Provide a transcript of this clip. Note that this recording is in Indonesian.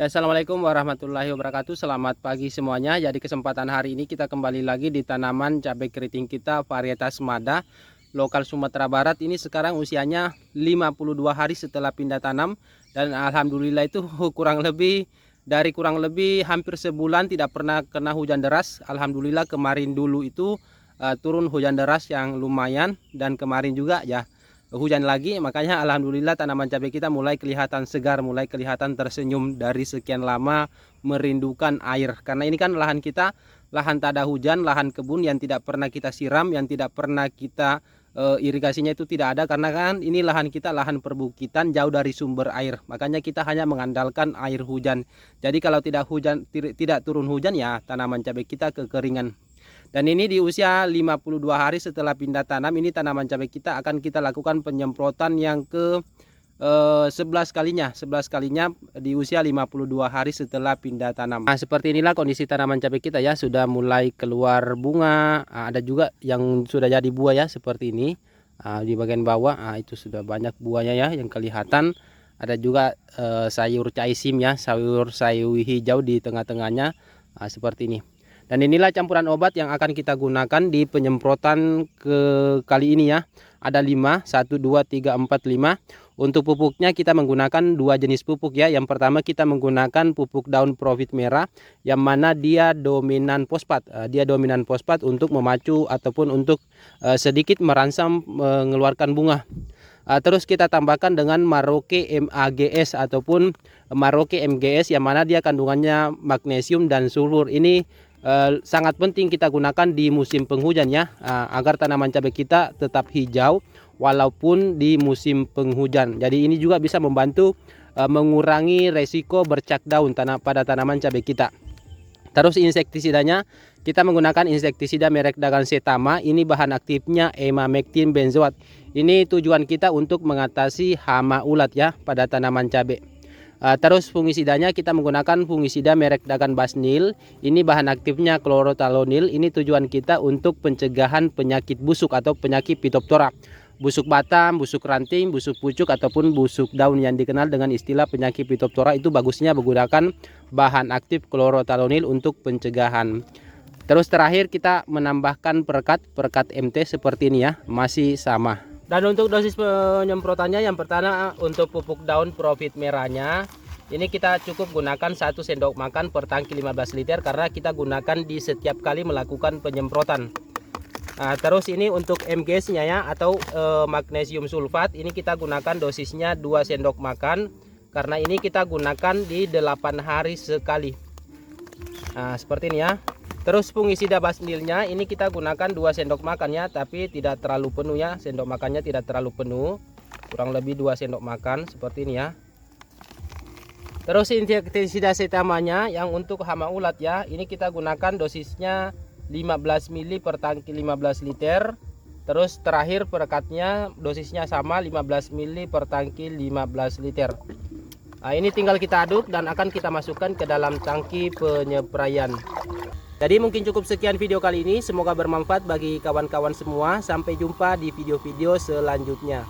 Assalamualaikum warahmatullahi wabarakatuh. Selamat pagi semuanya. Jadi kesempatan hari ini kita kembali lagi di tanaman cabai keriting kita varietas Mada lokal Sumatera Barat. Ini sekarang usianya 52 hari setelah pindah tanam, dan alhamdulillah itu kurang lebih hampir sebulan tidak pernah kena hujan deras. Alhamdulillah kemarin dulu itu turun hujan deras yang lumayan, dan kemarin juga ya hujan lagi, makanya alhamdulillah tanaman cabai kita mulai kelihatan segar, mulai kelihatan tersenyum dari sekian lama merindukan air. Karena ini kan lahan kita, lahan tak ada hujan, lahan kebun yang tidak pernah kita siram, yang tidak pernah kita irigasinya itu tidak ada, karena kan ini lahan kita lahan perbukitan jauh dari sumber air. Makanya kita hanya mengandalkan air hujan. Jadi kalau tidak turun hujan ya tanaman cabai kita kekeringan. Dan ini di usia 52 hari setelah pindah tanam, ini tanaman cabai kita akan kita lakukan penyemprotan yang ke 11 kalinya di usia 52 hari setelah pindah tanam. Nah, seperti inilah kondisi tanaman cabai kita ya, sudah mulai keluar bunga, ada juga yang sudah jadi buah ya seperti ini. Di bagian bawah itu sudah banyak buahnya ya yang kelihatan. Ada juga sayur caisim ya, sayur hijau di tengah-tengahnya seperti ini. Dan inilah campuran obat yang akan kita gunakan di penyemprotan kali ini ya. Ada 5, 1, 2, 3, 4, 5. Untuk pupuknya kita menggunakan 2 jenis pupuk ya. Yang pertama kita menggunakan pupuk daun profit merah, yang mana dia dominan fosfat. Dia dominan fosfat untuk memacu ataupun untuk sedikit merangsang mengeluarkan bunga. Terus kita tambahkan dengan Maroke MAGS ataupun Maroke MGS, yang mana dia kandungannya magnesium dan sulfur. Ini sangat penting kita gunakan di musim penghujan ya, agar tanaman cabai kita tetap hijau walaupun di musim penghujan. Jadi ini juga bisa membantu mengurangi resiko bercak daun pada tanaman cabai kita. Terus insektisidanya kita menggunakan insektisida merek Dagan Setama. Ini bahan aktifnya emamectin benzoat. Ini tujuan kita untuk mengatasi hama ulat ya pada tanaman cabai. Terus fungisidanya kita menggunakan fungisida merek Dagan Basnil. Ini bahan aktifnya klorotalonil. Ini tujuan kita untuk pencegahan penyakit busuk atau penyakit Phytophthora. Busuk batang, busuk ranting, busuk pucuk ataupun busuk daun yang dikenal dengan istilah penyakit Phytophthora, itu bagusnya menggunakan bahan aktif klorotalonil untuk pencegahan. Terus terakhir kita menambahkan perekat MT seperti ini ya, masih sama. Dan untuk dosis penyemprotannya, yang pertama untuk pupuk daun profit merahnya, ini kita cukup gunakan 1 sendok makan per tangki 15 liter karena kita gunakan di setiap kali melakukan penyemprotan. Terus ini untuk MGS-nya ya, atau magnesium sulfat, ini kita gunakan dosisnya 2 sendok makan karena ini kita gunakan di 8 hari sekali. Seperti ini ya. Terus fungisida basnilnya ini kita gunakan 2 sendok makan ya, tapi tidak terlalu penuh ya, sendok makannya tidak terlalu penuh, kurang lebih 2 sendok makan seperti ini ya. Terus insektisida setamanya yang untuk hama ulat ya, ini kita gunakan dosisnya 15 ml per tangki 15 liter. Terus terakhir perekatnya dosisnya sama 15 ml per tangki 15 liter. Ini tinggal kita aduk dan akan kita masukkan ke dalam tangki penyepraian. Jadi mungkin cukup sekian video kali ini, semoga bermanfaat bagi kawan-kawan semua. Sampai jumpa di video-video selanjutnya.